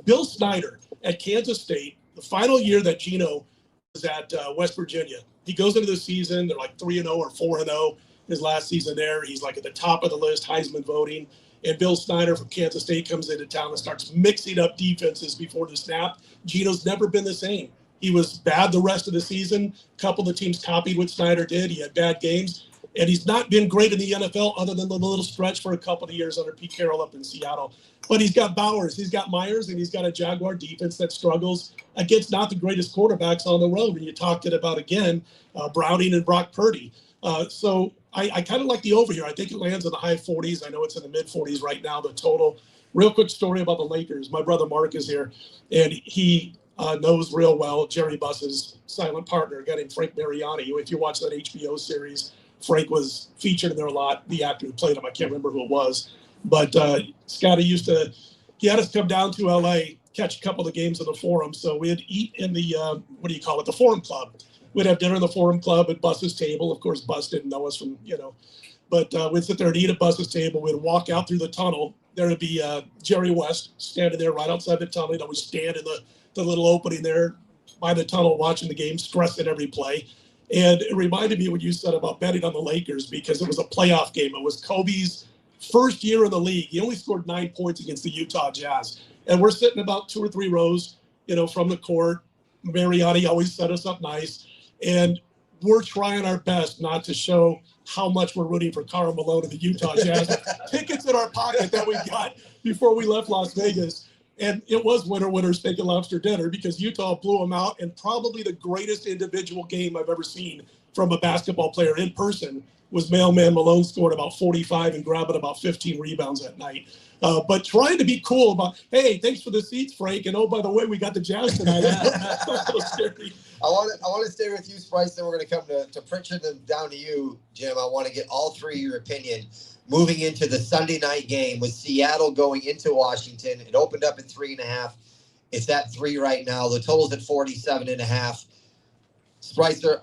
Speaker 5: Bill Snyder at Kansas State, the final year that Geno was at West Virginia, he goes into the season, they're like 3-0 or 4-0 his last season there. He's like at the top of the list, Heisman voting. And Bill Snyder from Kansas State comes into town and starts mixing up defenses before the snap. Geno's never been the same. He was bad the rest of the season. A couple of the teams copied what Snyder did. He had bad games. And he's not been great in the NFL other than the little stretch for a couple of years under Pete Carroll up in Seattle. But he's got Bowers, he's got Myers, and he's got a Jaguar defense that struggles against not the greatest quarterbacks on the road. And you talked it about, again, Browning and Brock Purdy. So I kind of like the over here. I think it lands in the high 40s. I know it's in the mid 40s right now, the total. Real quick story about the Lakers. My brother Mark is here, and he knows real well Jerry Buss's silent partner, a guy named Frank Mariani. If you watch that HBO series, Frank was featured in there a lot. The actor who played him, I can't remember who it was. But Scotty he had us come down to L.A., catch a couple of the games in the Forum. So we'd eat in the, the Forum Club. We'd have dinner in the Forum Club at Buss's table. Of course, Buss didn't know us from, but we'd sit there and eat at Buss's table. We'd walk out through the tunnel there would be Jerry West standing there right outside the tunnel. He'd always stand in the little opening there by the tunnel watching the game, stressing every play. And it reminded me what you said about betting on the Lakers, because it was a playoff game. It was Kobe's first year in the league. He only scored 9 points against the Utah Jazz. And we're sitting about 2 or 3 rows, from the court. Mariani always set us up nice. And we're trying our best not to show how much we're rooting for Karl Malone and the Utah Jazz. Tickets in our pocket that we got before we left Las Vegas. And it was winner, steak and lobster dinner, because Utah blew them out. And probably the greatest individual game I've ever seen from a basketball player in person was Mailman Malone scored about 45 and grabbing about 15 rebounds that night. But trying to be cool about, hey, thanks for the seats, Frank. And, oh, by the way, we got the Jazz tonight.
Speaker 2: I want to stay with you, Spreitzer. Then we're going to come to Pritchard and down to you, Jim. I want to get all three of your opinion. Moving into the Sunday night game with Seattle going into Washington. It opened up at 3.5. It's at 3 right now. The total's at 47.5. Spreitzer,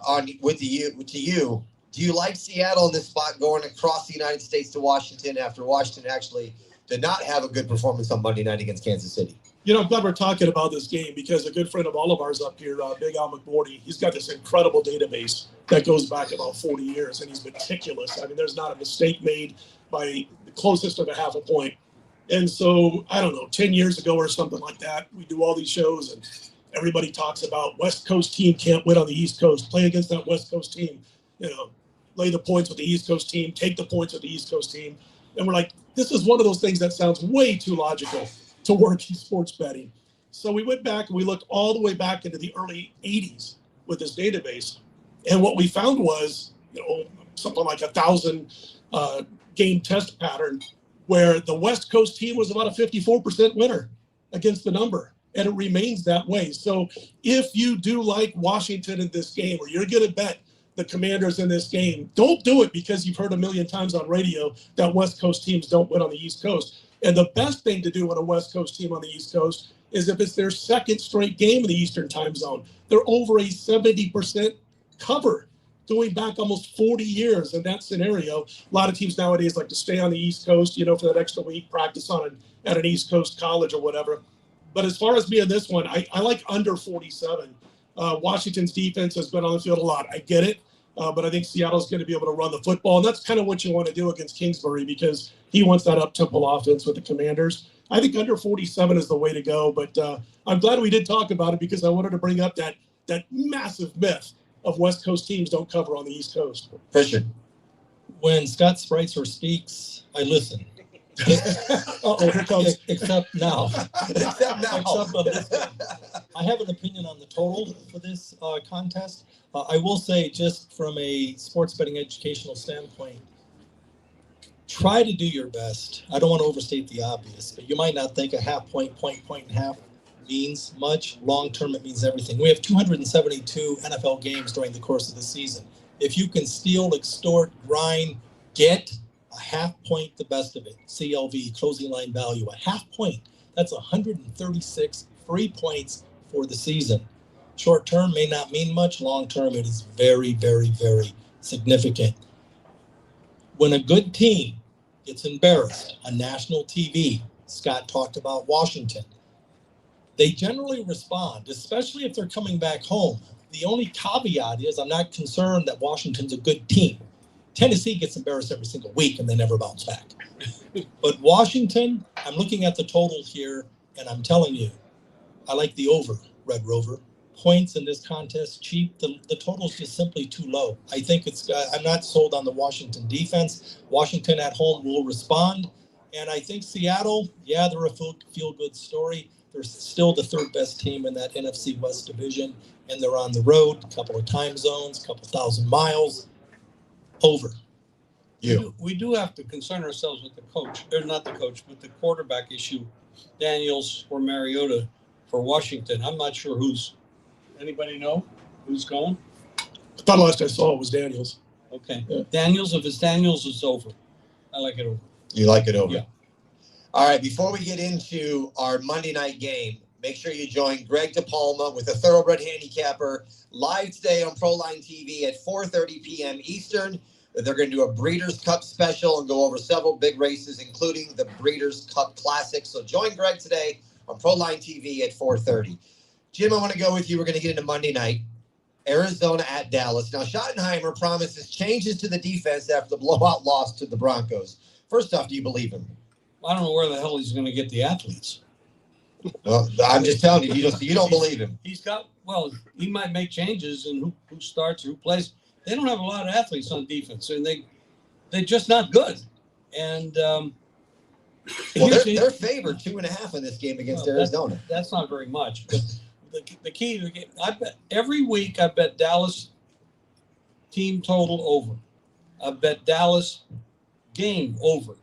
Speaker 2: to you. Do you like Seattle in this spot going across the United States to Washington after Washington actually did not have a good performance on Monday night against Kansas City?
Speaker 5: I'm glad we're talking about this game, because a good friend of all of ours up here, Big Al McBordy, he's got this incredible database that goes back about 40 years, and he's meticulous. I mean, there's not a mistake made by the closest of a half a point. And so, I don't know, 10 years ago or something like that, we do all these shows, and everybody talks about West Coast team can't win on the East Coast, play against that West Coast team, lay the points with the East Coast team, take the points with the East Coast team. And we're like, this is one of those things that sounds way too logical to work in sports betting. So we went back and we looked all the way back into the early 80s with this database. And what we found was, something like 1,000 game test pattern where the West Coast team was about a 54% winner against the number. And it remains that way. So if you do like Washington in this game, or you're going to bet the Commanders in this game, don't do it because you've heard a million times on radio that West Coast teams don't win on the East Coast. And the best thing to do on a West Coast team on the East Coast is if it's their second straight game in the Eastern time zone. They're over a 70% cover going back almost 40 years in that scenario. A lot of teams nowadays like to stay on the East Coast, for that extra week, practice at an East Coast college or whatever. But as far as me in this one, I like under 47. Washington's defense has been on the field a lot. I get it. But I think Seattle's going to be able to run the football. And that's kind of what you want to do against Kingsbury, because he wants that up-tempo offense with the Commanders. I think under 47 is the way to go. But I'm glad we did talk about it, because I wanted to bring up that massive myth of West Coast teams don't cover on the East Coast.
Speaker 2: Pritchard.
Speaker 4: When Scott Spreitzer speaks, I listen.
Speaker 5: Uh-oh, here comes.
Speaker 4: Except now.
Speaker 2: Except now.
Speaker 4: Except on this game. I have an opinion on the total for this contest. I will say, just from a sports betting educational standpoint, try to do your best. I don't want to overstate the obvious, but you might not think a half point and a half means much. Long term, it means everything. We have 272 NFL games during the course of the season. If you can steal, extort, grind, get a half point, the best of it. CLV, closing line value, a half point. That's 136 free points for the season. Short term may not mean much. Long term, it is very, very, very significant. When a good team gets embarrassed on national TV, Scott talked about Washington, they generally respond, especially if they're coming back home. The only caveat is I'm not concerned that Washington's a good team. Tennessee gets embarrassed every single week and they never bounce back. But Washington, I'm looking at the total here, and I'm telling you, I like the over, Red Rover. Points in this contest, cheap. The total is just simply too low. I think I'm not sold on the Washington defense. Washington at home will respond. And I think Seattle, they're a feel-good story. They're still the third best team in that NFC West division, and they're on the road, a couple of time zones, a couple thousand miles. Over.
Speaker 3: We do have to concern ourselves with the coach, or not the coach, but the quarterback issue, Daniels or Mariota for Washington. I'm not sure anybody know who's going?
Speaker 5: I thought last I saw it was Daniels.
Speaker 3: Okay.
Speaker 5: Yeah.
Speaker 3: Daniels, if it's Daniels, it's over. I like it over.
Speaker 2: You like it over?
Speaker 3: Yeah.
Speaker 2: All right, before we get into our Monday night game, make sure you join Greg DePalma with a Thoroughbred Handicapper live today on Proline TV at 4:30 p.m. Eastern. They're going to do a Breeders' Cup special and go over several big races, including the Breeders' Cup Classic. So join Greg today on Proline TV at 4:30. Jim, I want to go with you. We're going to get into Monday night. Arizona at Dallas. Now, Schottenheimer promises changes to the defense after the blowout loss to the Broncos. First off, do you believe him?
Speaker 3: I don't know where the hell he's going to get the athletes.
Speaker 2: Well, I'm just telling you, you don't believe him.
Speaker 3: He's got, well, he might make changes in who starts, who plays. They don't have a lot of athletes on defense, and they're just not good. And
Speaker 2: well, they're favored 2.5 in this game against Arizona.
Speaker 3: That's not very much. But the key to the game, I bet every week I bet Dallas team total over. I bet Dallas game over.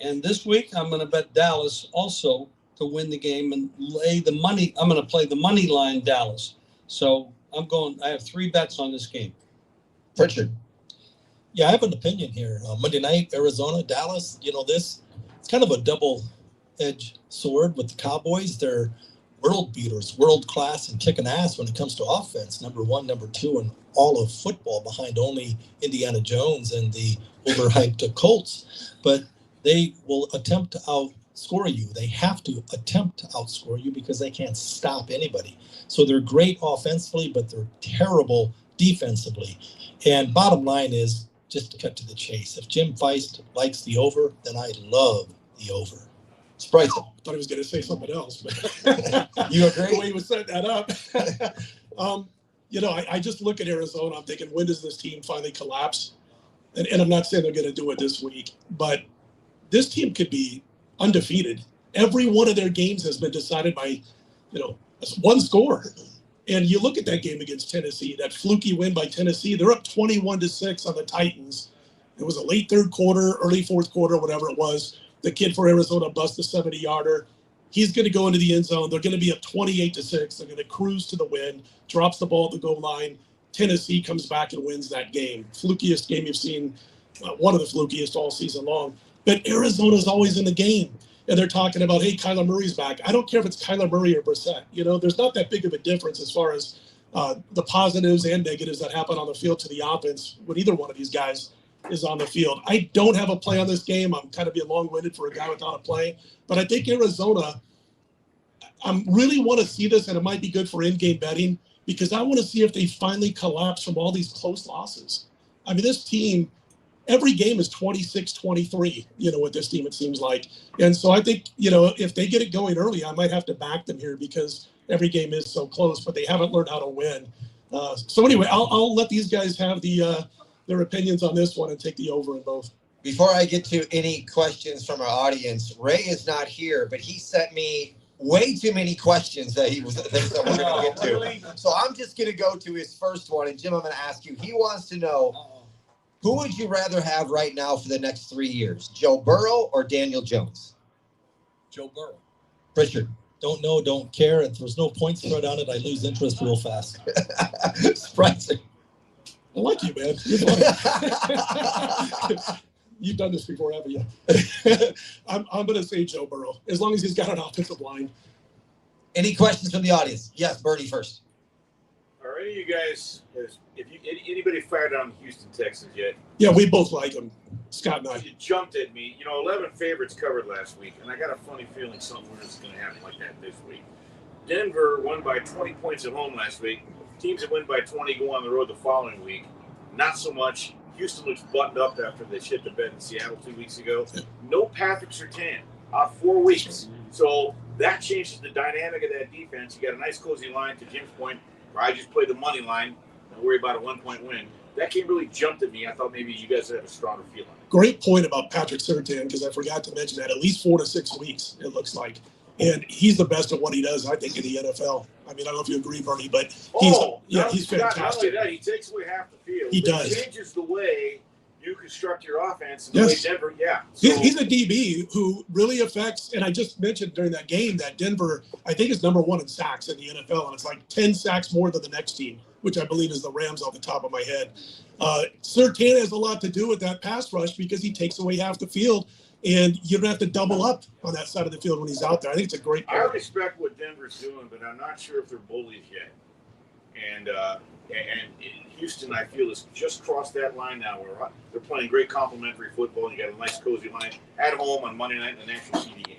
Speaker 3: And this week I'm going to bet Dallas also to win the game and lay the money. I'm going to play the money line Dallas. So I have 3 bets on this game.
Speaker 2: Pritchard.
Speaker 4: Yeah, I have an opinion here. Monday night, Arizona, Dallas. It's kind of a double-edged sword with the Cowboys. They're world beaters, world class, and kicking ass when it comes to offense. Number 1, number 2 in all of football, behind only Indiana Jones and the overhyped Colts. But they will attempt to outscore you. They have to attempt to outscore you because they can't stop anybody. So they're great offensively, but they're terrible defensively. And bottom line is, just to cut to the chase, if Jim Feist likes the over, then I love the over.
Speaker 2: Spreitzer.
Speaker 5: I thought he was going to say something else. But
Speaker 2: You agree?
Speaker 5: The way he was setting that up. I just look at Arizona. I'm thinking, when does this team finally collapse? And I'm not saying they're going to do it this week, but this team could be undefeated. Every one of their games has been decided by, one score. And you look at that game against Tennessee, that fluky win by Tennessee. They're up 21-6 on the Titans. It was a late third quarter, early fourth quarter, whatever it was. The kid for Arizona busts a 70-yarder. He's going to go into the end zone. They're going to be up 28-6. They're going to cruise to the win, drops the ball at the goal line. Tennessee comes back and wins that game. Flukiest game you've seen, one of the flukiest all season long. But Arizona's always in the game. And they're talking about, hey, Kyler Murray's back. I don't care if it's Kyler Murray or Brissett. There's not that big of a difference as far as the positives and negatives that happen on the field to the offense when either one of these guys is on the field. I don't have a play on this game. I'm kind of being long-winded for a guy without a play. But I think Arizona, I really want to see this, and it might be good for in-game betting, because I want to see if they finally collapse from all these close losses. I mean, this team, every game is 26-23, with this team, it seems like. And so I think, if they get it going early, I might have to back them here because every game is so close, but they haven't learned how to win. So anyway, I'll let these guys have their opinions on this one and take the over in both.
Speaker 2: Before I get to any questions from our audience, Ray is not here, but he sent me way too many questions that we're going to get to.
Speaker 3: Really?
Speaker 2: So I'm just going to go to his first one. And Jim, I'm going to ask you, he wants to know, who would you rather have right now for the next 3 years, Joe Burrow or Daniel Jones?
Speaker 3: Joe Burrow.
Speaker 2: Pritchard.
Speaker 4: Don't know, don't care. If there's no point spread on it, I lose interest real fast.
Speaker 2: Spreitzer.
Speaker 5: I like you, man. You're funny. You've done this before, haven't you? I'm going to say Joe Burrow, as long as he's got an offensive line.
Speaker 2: Any questions from the audience? Yes, Bernie first.
Speaker 1: Are any of you guys, anybody fired on Houston Texans yet?
Speaker 5: Yeah, we both like him, Scott and I.
Speaker 1: You jumped at me. 11 favorites covered last week, and I got a funny feeling something is going to happen like that this week. Denver won by 20 points at home last week. Teams that win by 20 go on the road the following week. Not so much. Houston looks buttoned up after they shit the bed in Seattle 2 weeks ago. No Patrick Surtain out 4 weeks. So that changes the dynamic of that defense. You got a nice cozy line, to Jim's point, where I just play the money line and worry about a 1-point win. That game really jumped at me. I thought maybe you guys would have a stronger feel on it.
Speaker 5: Great point about Patrick Surtain, because I forgot to mention that. At least 4 to 6 weeks, it looks like. And he's the best at what he does, I think, in the NFL. I mean, I don't know if you agree, Bernie, but he's fantastic.
Speaker 1: Not only that, he takes away half the field.
Speaker 5: He does.
Speaker 1: He changes the way you construct your offense. And
Speaker 5: Yes.
Speaker 1: the way Denver,
Speaker 5: So, he's a DB who really affects, and I just mentioned during that game that Denver, I think, is number 1 in sacks in the NFL, and it's like 10 sacks more than the next team, which I believe is the Rams off the top of my head. Surtain has a lot to do with that pass rush because he takes away half the field, and you don't have to double up on that side of the field when he's out there. I think it's a great
Speaker 1: I
Speaker 5: point.
Speaker 1: respect what Denver's doing, but I'm not sure if they're bullies yet. and Houston, I feel, has just crossed that line now where they're playing great complimentary football. You got a nice cozy line at home on Monday night in the national TV game.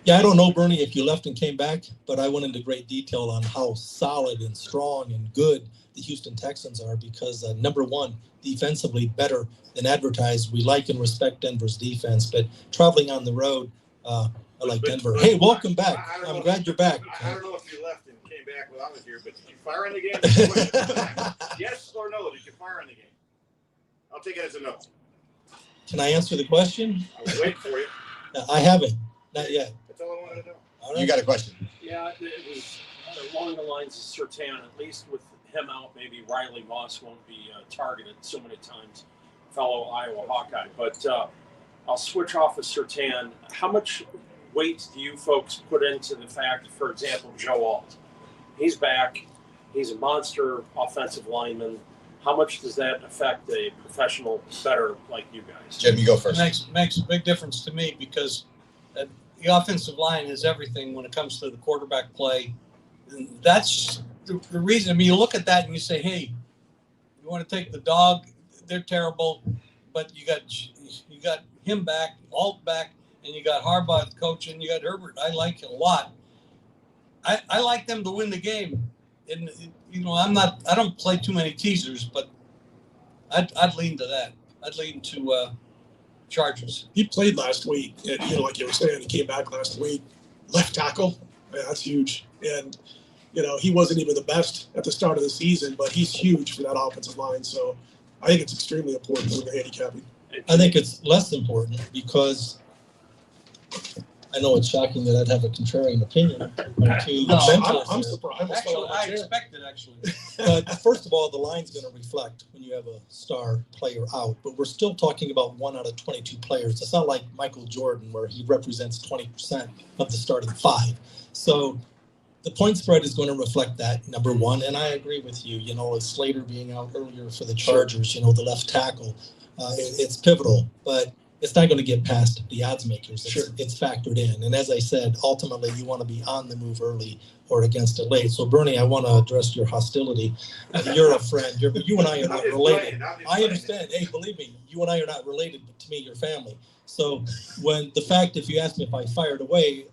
Speaker 4: Yeah, I don't know, Bernie, if you left and came back, but I went into great detail on how solid and strong and good the Houston Texans are because, number one, defensively better than advertised. We like and respect Denver's defense, but traveling on the road, I like Denver. Hey, welcome back. I'm glad you're back.
Speaker 1: I don't know if you left and came back while I was here, but did you fire in the game? Yes or no? Did you fire in the game? I'll take it as a no.
Speaker 4: Can I answer the question?
Speaker 1: I was waiting for you.
Speaker 4: I haven't. Not yet.
Speaker 1: That's all I wanted to know.
Speaker 4: All right.
Speaker 2: You got a question?
Speaker 6: Yeah, it was along the lines of Surtain. At least with him out, maybe Riley Moss won't be targeted so many times, fellow Iowa Hawkeye. But I'll switch off of Surtain. How much weight do you folks put into the fact, for example, Joe Alt? He's back. He's a monster offensive lineman. How much does that affect a professional better like you guys?
Speaker 2: Jim, you go first.
Speaker 3: Makes a big difference to me because the offensive line is everything when it comes to the quarterback play. And that's the reason. I mean, you look at that and you say, hey, you want to take the dog? They're terrible, but you got him back, Alt back, and you got Harbaugh coach, and you got Herbert. I like it a lot. I like them to win the game. And I don't play too many teasers, but I'd lean to that. I'd lean to Chargers.
Speaker 5: He played last week, and like you were saying, he came back last week. Left tackle, man, that's huge. And he wasn't even the best at the start of the season, but he's huge for that offensive line. So I think it's extremely important for the handicapping.
Speaker 4: I think it's less important because I know it's shocking that I'd have a contrarian opinion
Speaker 5: I'm surprised.
Speaker 3: I expected, actually.
Speaker 4: But first of all, the line's going to reflect when you have a star player out. But we're still talking about 1 out of 22 players. It's not like Michael Jordan where he represents 20% of the starting 5. So the point spread is going to reflect that, number one. And I agree with you. Slater being out earlier for the Chargers, the left tackle, it's pivotal. But it's not going to get past the odds makers. It's factored in. And as I said, ultimately, you want to be on the move early or against it late. So, Bernie, I want to address your hostility. You're a friend. You and I are not related. I understand. Hey, believe me, you and I are not related, but to me, you're family. So if you asked me if I fired away,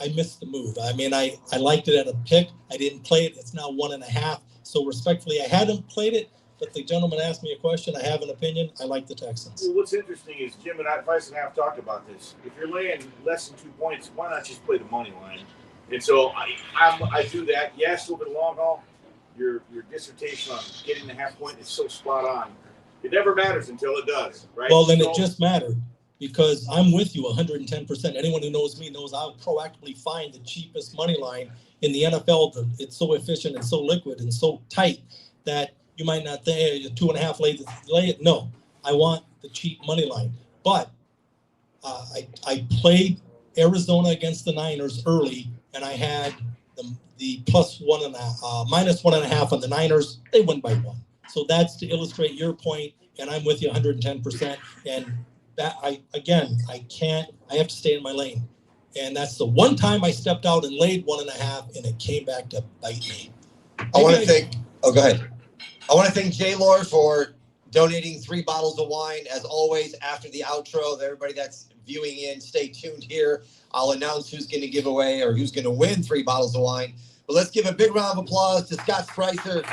Speaker 4: I missed the move. I mean, I liked it at a pick. I didn't play it. It's now 1.5. So respectfully, I hadn't played it. But the gentleman asked me a question. I have an opinion. I like the Texans.
Speaker 1: Well, what's interesting is Jim and Feist and I have talked about this. If you're laying less than 2 points, why not just play the money line? And so I do that. Yes, over the long haul, your dissertation on getting the half point is so spot on. It never matters until it does, right?
Speaker 4: Well, then it just mattered because I'm with you 110%. Anyone who knows me knows I'll proactively find the cheapest money line in the NFL. It's so efficient and so liquid and so tight that you might not think 2.5 lay it. No, I want the cheap money line. But I played Arizona against the Niners early, and I had the minus 1.5 on the Niners. They won by 1. So that's to illustrate your point, and I'm with you 110%. And that I have to stay in my lane. And that's the one time I stepped out and laid 1.5, and it came back to bite me.
Speaker 2: Go ahead. I want to thank J-Lore for donating 3 bottles of wine. As always, after the outro, everybody that's viewing in, stay tuned here. I'll announce who's going to give away or who's going to win 3 bottles of wine. But let's give a big round of applause to Scott Spreitzer,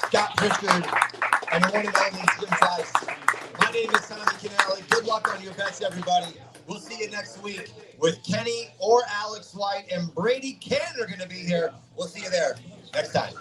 Speaker 2: Scott Pritchard, and the one and only Jim Feist. My name is Tommy Canale. Good luck on your bets, everybody. We'll see you next week with Kenny or Alex White, and Brady Cannon are going to be here. We'll see you there next time.